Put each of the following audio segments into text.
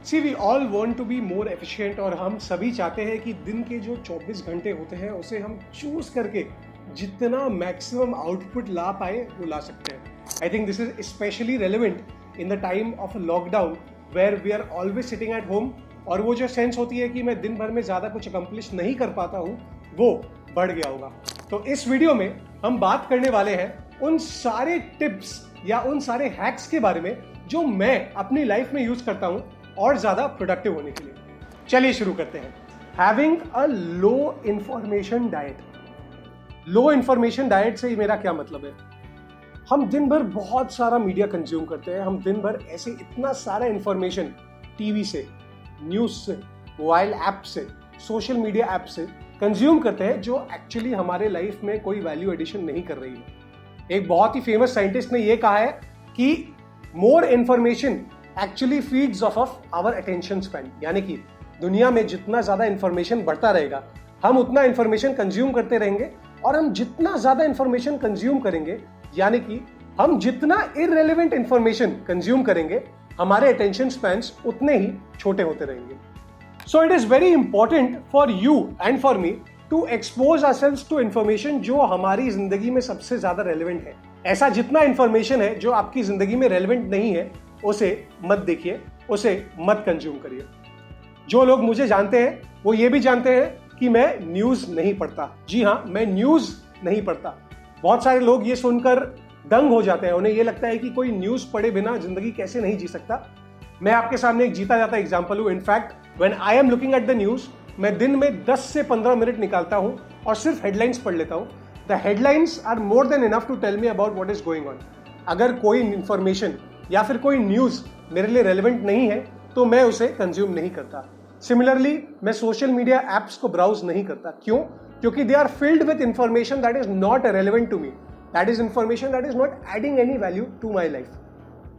C we all want to be more efficient और हम सभी चाहते हैं कि दिन के जो 24 घंटे होते हैं उसे हम चूज करके जितना मैक्सिमम आउटपुट ला पाए वो ला सकते हैं. I think this is specially relevant in the time of lockdown where we are always sitting at home. और वो जो सेंस होती है कि मैं दिन भर में ज़्यादा कुछ अकम्प्लिश नहीं कर पाता हूँ वो बढ़ गया होगा. तो इस वीडियो में हम बात करने वाले हैं उन सारे टिप्स या उन सारे हैक्स के बारे में जो मैं अपनी लाइफ में यूज करता हूँ और ज़्यादा प्रोडक्टिव होने के लिए. चलिए शुरू करते हैं. Having a low information diet. Low information diet से मेरा क्या मतलब है? हम दिन भर बहुत सारा मीडिया कंज्यूम करते हैं. हम दिन भर ऐसे इतना सारा इंफॉर्मेशन टीवी से, न्यूज़ से, मोबाइल ऐप से, सोशल मीडिया ऐप से कंज्यूम करते हैं जो एक्चुअली हमारे लाइफ में कोई वैल्यू एडिशन नहीं कर रही है. एक बहुत ही फेमस साइंटिस्ट ने यह कहा है कि more information actually feeds off our attention span. यानी कि दुनिया में जितना ज्यादा इंफॉर्मेशन बढ़ता रहेगा हम उतना इंफॉर्मेशन कंज्यूम करते रहेंगे और हम जितना ज्यादा इंफॉर्मेशन कंज्यूम करेंगे यानी कि हम जितना इररिलेवेंट इंफॉर्मेशन कंज्यूम करेंगे हमारे अटेंशन स्पैन्स उतने ही छोटे होते रहेंगे. So it is very important for you and for me to expose ourselves to information जो हमारी जिंदगी में सबसे ज्यादा रेलेवेंट है. ऐसा जितना इंफॉर्मेशन है जो आपकी जिंदगी में रेलेवेंट नहीं है उसे मत देखिए, उसे मत कंज्यूम करिए. जो लोग मुझे जानते हैं वो ये भी जानते हैं कि मैं न्यूज नहीं पढ़ता. जी हाँ, मैं न्यूज नहीं पढ़ता. बहुत सारे लोग ये सुनकर दंग हो जाते हैं. उन्हें ये लगता है कि कोई न्यूज पढ़े बिना जिंदगी कैसे नहीं जी सकता. मैं आपके सामने एक जीता जाता एग्जाम्पल हूं. In fact when I am looking at the news मैं दिन में 10 से 15 मिनट निकालता हूं और सिर्फ हेडलाइंस पढ़ लेता हूं. The headlines are more than enough to tell me about what is going on. अगर कोई इंफॉर्मेशन या फिर कोई न्यूज मेरे लिए रेलेवेंट नहीं है तो मैं उसे कंज्यूम नहीं करता. सिमिलरली मैं सोशल मीडिया एप्स को ब्राउज नहीं करता. क्यों? क्योंकि they are filled with information that is not relevant to me. That is information that is not adding any value to my life.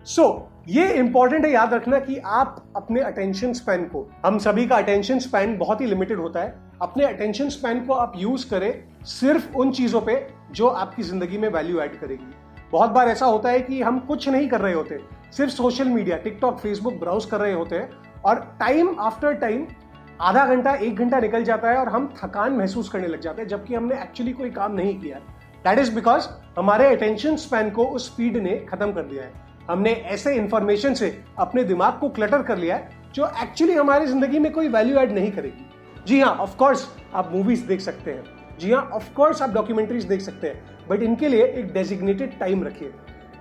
So ये इंपॉर्टेंट है याद रखना कि आप अपने अटेंशन स्पैन को, हम सभी का अटेंशन स्पैन बहुत ही लिमिटेड होता है, अपने अटेंशन स्पैन को आप यूज करें सिर्फ उन चीजों पे जो आपकी जिंदगी में वैल्यू ऐड करेगी. बहुत बार ऐसा होता है कि हम कुछ नहीं कर रहे होते, सिर्फ social media, TikTok, Facebook browse कर रहे होते हैं और टाइम आफ्टर टाइम आधा घंटा, 1 घंटा निकल जाता है और हम थकान महसूस करने लग जाते हैं जबकि हमने एक्चुअली कोई काम नहीं किया है. दैट इज बिकॉज हमारे अटेंशन स्पैन को उस स्पीड ने खत्म कर दिया है. हमने ऐसे इंफॉर्मेशन से अपने दिमाग को क्लटर कर लिया है जो एक्चुअली हमारी जिंदगी में कोई वैल्यू ऐड नहीं करेगी. जी हाँ, ऑफ कोर्स आप मूवीज देख सकते हैं. जी हाँ, ऑफ कोर्स आप डॉक्यूमेंट्रीज देख सकते हैं, बट इनके लिए एक डेजिग्नेटेड टाइम रखिए.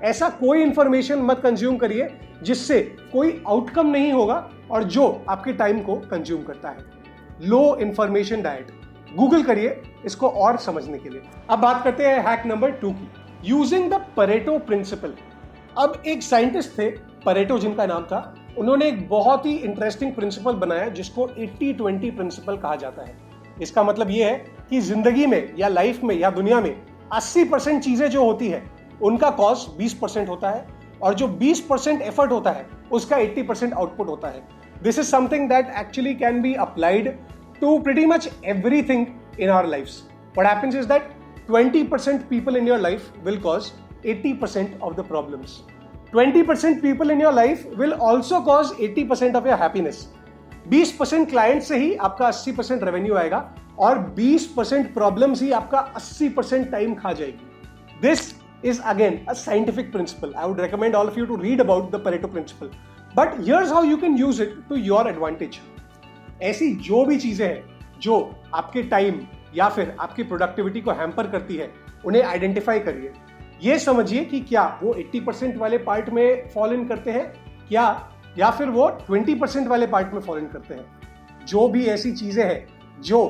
ऐसा कोई इंफॉर्मेशन मत कंज्यूम करिए जिससे कोई आउटकम नहीं होगा और जो आपके टाइम को कंज्यूम करता है. लो इंफॉर्मेशन डाइट गूगल करिए इसको और समझने के लिए. अब बात करते हैं हैक नंबर 2 की, यूजिंग द परेटो प्रिंसिपल. अब एक साइंटिस्ट थे परेटो जिनका नाम था, उन्होंने एक बहुत ही इंटरेस्टिंग प्रिंसिपल बनाया जिसको 80-20 प्रिंसिपल कहा जाता है. इसका मतलब यह है कि जिंदगी में या लाइफ में या दुनिया में 80% चीजें जो होती है उनका कॉज 20% होता है और जो 20% एफर्ट होता है उसका 80% आउटपुट होता है. This is something that actually can be applied to pretty much everything in our lifes. What happens is that 20% people in your life will cause 80% of the problems. 20% people in your life will also cause 80% of your happiness. 20% client से ही आपका 80% revenue आएगा और 20% problems ही आपका 80% time खा जाएगी. This is again a scientific principle. I would recommend all of you to read about the Pareto principle. But here's how you can use it to your advantage. ऐसी जो भी चीजें हैं जो आपके टाइम या फिर आपकी प्रोडक्टिविटी को हैम्पर करती है उन्हें आइडेंटिफाई करिए. ये समझिए कि क्या वो 80% वाले पार्ट में फॉल इन करते हैं क्या या फिर वो 20% वाले पार्ट में फॉल इन करते हैं. जो भी ऐसी चीजें हैं जो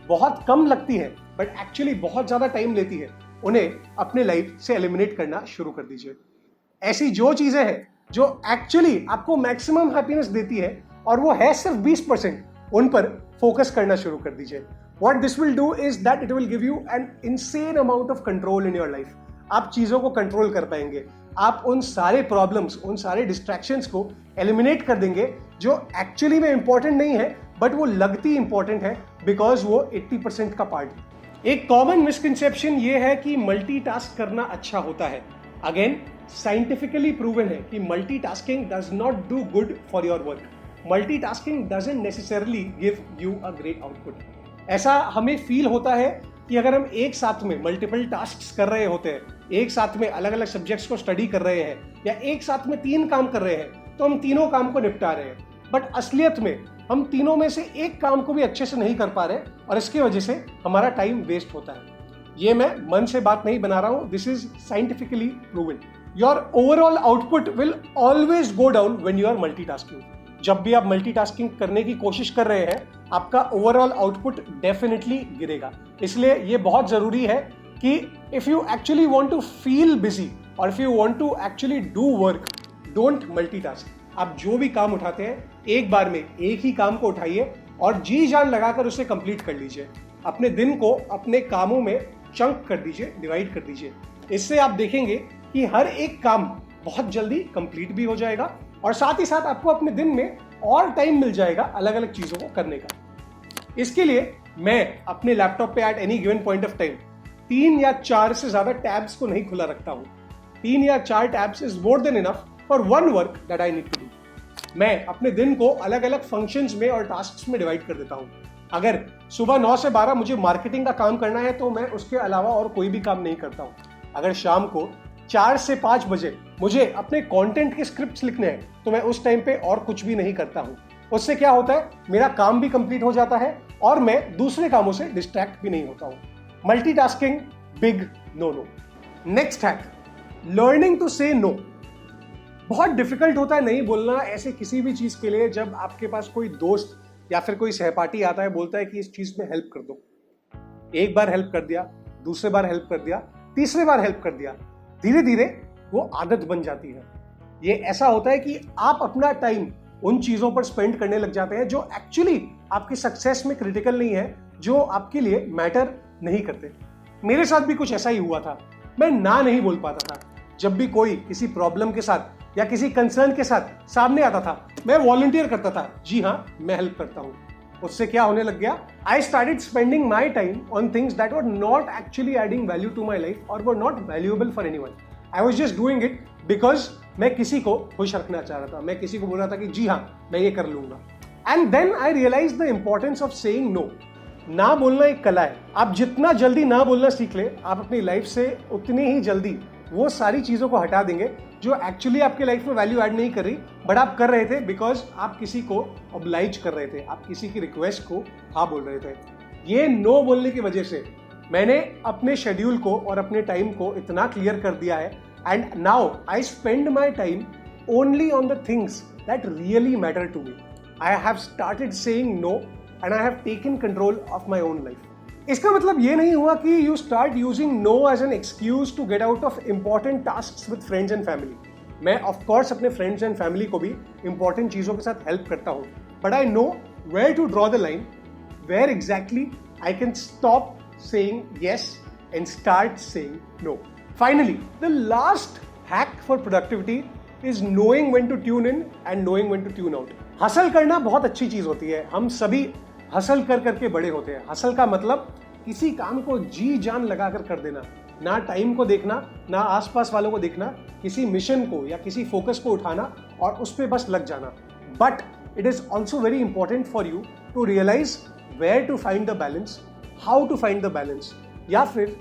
बहुत कम लगती है बट एक्चुअली बहुत ज्यादा टाइम लेती है उन्हें अपने लाइफ से एलिमिनेट करना शुरू कर दीजिए. ऐसी जो चीजें हैं जो एक्चुअली आपको मैक्सिमम हैप्पीनेस देती है और वो है सिर्फ 20%, उन पर फोकस करना शुरू कर दीजिए. What this will do is that it will give you an insane amount of control in your life. आप चीजों को कंट्रोल कर पाएंगे. आप उन सारे प्रॉब्लम्स, उन सारे डिस्ट्रैक्शंस को एलिमिनेट कर देंगे जो एक्चुअली में इंपॉर्टेंट नहीं है बट वो लगती इंपॉर्टेंट है बिकॉज वो 80% का पार्ट है. एक कॉमन मिसकंसेप्शन ये है कि मल्टीटास्क करना अच्छा होता है. अगेन साइंटिफिकली प्रूवन है कि multitasking does not do good for your work. Multitasking doesn't necessarily give you a great output. ऐसा हमें फील होता है कि अगर हम एक साथ में मल्टीपल टास्क्स कर रहे होते हैं, एक साथ में अलग अलग सब्जेक्ट्स को स्टडी कर रहे हैं, या एक साथ में 3 काम कर रहे हैं, तो हम तीनों काम को निपटा रहे हैं। बट असलियत में हम तीनों में से एक काम को भी अच्छे से नहीं कर पा रहे, और इसकी वजह से हमारा टाइम वेस्ट होता है। ये मैं मन से बात नहीं बना रहा हूं, this is scientifically proven. Your overall output will always go down when you are multitasking. जब भी आप मल्टीटास्किंग करने की कोशिश कर रहे हैं, आपका ओवरऑल आउटपुट डेफिनेटली गिरेगा। इसलिए ये बहुत जरूरी है कि if you actually want to feel busy और if you want to actually do work, don't multitask. आप जो भी काम उठाते हैं, एक बार में एक ही काम को उठाइए और जी जान लगाकर उसे कंप्लीट कर लीजिए। अपने दिन को अपने कामों में चंक कर दीजिए, डिवाइड कर दीजिए। इससे आप देखेंगे कि हर एक काम बहुत जल्दी कंप्लीट भी हो जाएगा और साथ ही साथ आपको अपने दिन में और टाइम मिल जाएगा अलग अलग चीजों को करने का। इसके लिए मैं अपने लैपटॉप पे at any given point of time 3 या 4 से ज्यादा टैब्स को नहीं खुला रखता हूं। 3 या 4 tabs is more than enough for one work that I need to do. मैं अपने दिन को अलग अलग फंक्शंस में और टास्क्स में डिवाइड कर देता हूं। अगर सुबह 9 से 12 मुझे मार्केटिंग का काम करना है तो मैं उसके अलावा और कोई भी काम नहीं करता हूं। अगर शाम को 4 से 5 बजे मुझे अपने कंटेंट के स्क्रिप्ट्स लिखने हैं तो मैं उस टाइम पे और कुछ भी नहीं करता हूं। उससे क्या होता है, मेरा काम भी कंप्लीट हो जाता है और मैं दूसरे कामों से डिस्ट्रैक्ट भी नहीं होता हूं। Multitasking big no no. Next hack, learning to say no. बहुत डिफिकल्ट होता है नहीं बोलना ऐसे किसी भी चीज के लिए जब आपके पास कोई दोस्त या फिर कोई सहपाठी आता है, बोलता है कि इस चीज में हेल्प कर दो। एक बार हेल्प कर दिया, दूसरे बार हेल्प कर दिया, तीसरे बार हेल्प कर दिया, धीरे धीरे वो आदत बन जाती है। ये ऐसा होता है कि आप अपना टाइम उन चीजों पर स्पेंड करने लग जाते हैं जो एक्चुअली आपकी सक्सेस में क्रिटिकल नहीं है, जो आपके लिए मैटर नहीं करते। मेरे साथ भी कुछ ऐसा ही हुआ था। मैं ना नहीं बोल पाता था। जब भी कोई किसी प्रॉब्लम के साथ या किसी कंसर्न के साथ सामने आता था, मैं वॉलंटियर करता था, जी हाँ मैं हेल्प करता हूँ। उससे क्या होने लग गया, I started spending my time on things that were not actually adding value to my life और were not valuable for anyone. I was just doing it because मैं किसी को खुश रखना चाह रहा था। मैं किसी को बोल रहा था कि जी हाँ मैं ये कर लूंगा। And then I realize the importance of saying no. ना बोलना एक कला है। आप जितना जल्दी ना बोलना सीख ले, आप अपनी लाइफ से उतनी ही जल्दी वो सारी चीजों को हटा देंगे जो एक्चुअली आपके लाइफ में वैल्यू ऐड नहीं कर रही, बट आप कर रहे थे बिकॉज आप किसी को ऑब्लाइज कर रहे थे, आप किसी की रिक्वेस्ट को हाँ बोल रहे थे। ये नो बोलने की वजह से मैंने अपने शेड्यूल को और अपने टाइम को इतना क्लियर कर दिया है, and now I spend my time only on the things that really matter to me. I have started saying no and I have taken control of my own life. इसका मतलब ये नहीं हुआ कि you start using no as an excuse to get out of important tasks with friends and family. मैं of course अपने friends and family को भी इंपॉर्टेंट चीजों के साथ हेल्प करता हूँ, but I know where to draw the line, where exactly I can stop saying yes and start saying no. Finally, the last hack for productivity is knowing when to tune in and knowing when to tune out. Hustle करना बहुत अच्छी चीज होती है। हम सभी hustle कर करके बड़े होते हैं। हसल का मतलब किसी काम को जी जान लगाकर कर देना, ना टाइम को देखना, ना आसपास वालों को देखना, किसी मिशन को या किसी फोकस को उठाना और उस पर बस लग जाना। But it is also very important for you to realize where to find the balance, how to find the balance, या फिर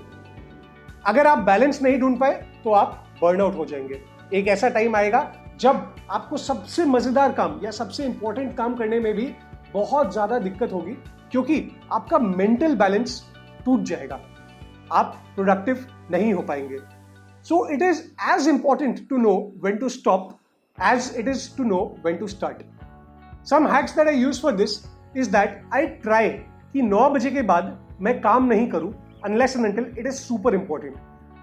अगर आप बैलेंस नहीं ढूंढ पाए तो आप बर्नआउट हो जाएंगे। एक ऐसा टाइम आएगा जब आपको सबसे मजेदार काम या सबसे इंपॉर्टेंट काम करने में भी बहुत ज्यादा दिक्कत होगी, क्योंकि आपका मेंटल बैलेंस टूट जाएगा, आप प्रोडक्टिव नहीं हो पाएंगे। So it is as important to know when to stop as it is to know when to start. Some hacks that I use for this is that I try कि 9 बजे के बाद मैं काम नहीं करूं unless and until it is super important.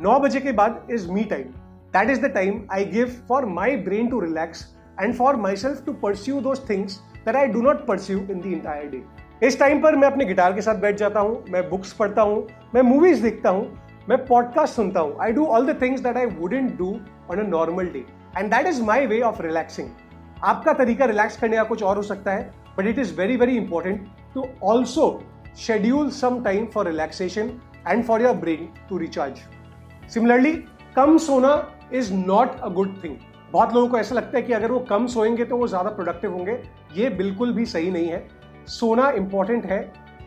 9 बजे के बाद is me time. That is the time I give for my brain to relax and for my self to pursue those things that I do not pursue in the entire day. इस time पर मैं अपने guitar के साथ बैठ जाता हूँ, मैं बुक्स पढ़ता हूँ, मैं मूवीज देखता हूँ, मैं पॉडकास्ट सुनता हूँ। I do all the things that I wouldn't do on a normal day, and that is my way of relaxing. आपका तरीका रिलैक्स करने का कुछ और हो सकता है, but it is very very important to also schedule some time for relaxation and for your brain to recharge. Similarly, कम सोना is not a good thing. बहुत लोगों को ऐसा लगता है कि अगर वो कम सोएंगे तो वो ज़्यादा प्रोडक्टिव होंगे। ये बिल्कुल भी सही नहीं है। सोना इंपॉर्टेंट है।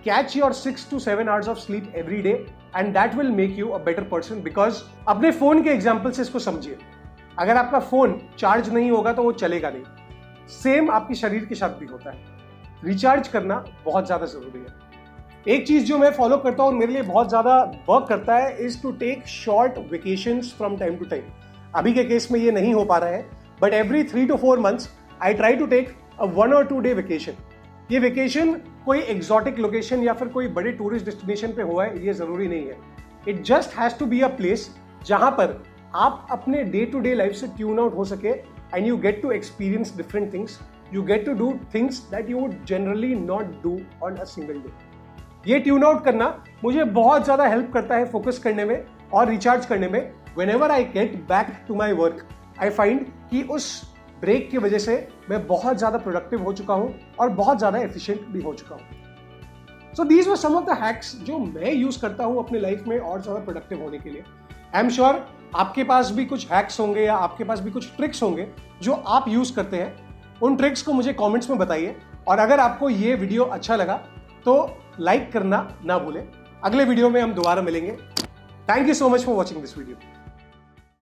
Catch your 6 to 7 hours of sleep every day and that will make you a better person. Because अपने फोन के एग्जाम्पल से इसको समझिए, अगर आपका फोन चार्ज नहीं होगा तो वो चलेगा नहीं। सेम आपके शरीर के साथ भी होता है। रिचार्ज करना बहुत ज्यादा जरूरी है। एक चीज जो मैं फॉलो करता हूँ और मेरे लिए बहुत ज्यादा वर्क करता है is to take short vacations from time to time. अभी के केस में ये नहीं हो पा रहा है, but every 3 to 4 months I try to take a 1 or 2 day vacation. ये वेकेशन कोई एग्जॉटिक लोकेशन या फिर कोई बड़े टूरिस्ट डेस्टिनेशन पे हुआ है ये जरूरी नहीं है। It just has to be a place जहां पर आप अपने डे टू डे लाइफ से ट्यून आउट हो सके and you get to experience different things. You get to do things that you would generally not do on a single day. ये tune out करना मुझे बहुत ज्यादा हेल्प करता है फोकस करने में और रिचार्ज करने में। Whenever I get back to my work, I find कि उस ब्रेक की वजह से मैं बहुत ज्यादा प्रोडक्टिव हो चुका हूं और बहुत ज्यादा एफिशिएंट भी हो चुका हूं। So these were some of the hacks जो मैं यूज करता हूं अपने लाइफ में और ज्यादा प्रोडक्टिव होने के लिए। आई एम श्योर आपके पास भी कुछ हैक्स होंगे या आपके पास भी कुछ ट्रिक्स होंगे जो आप यूज करते हैं। उन ट्रिक्स को मुझे कॉमेंट्स में बताइए और अगर आपको ये वीडियो अच्छा लगा तो लाइक करना ना भूलें। अगले वीडियो में हम दोबारा मिलेंगे। Thank you so much for watching this video.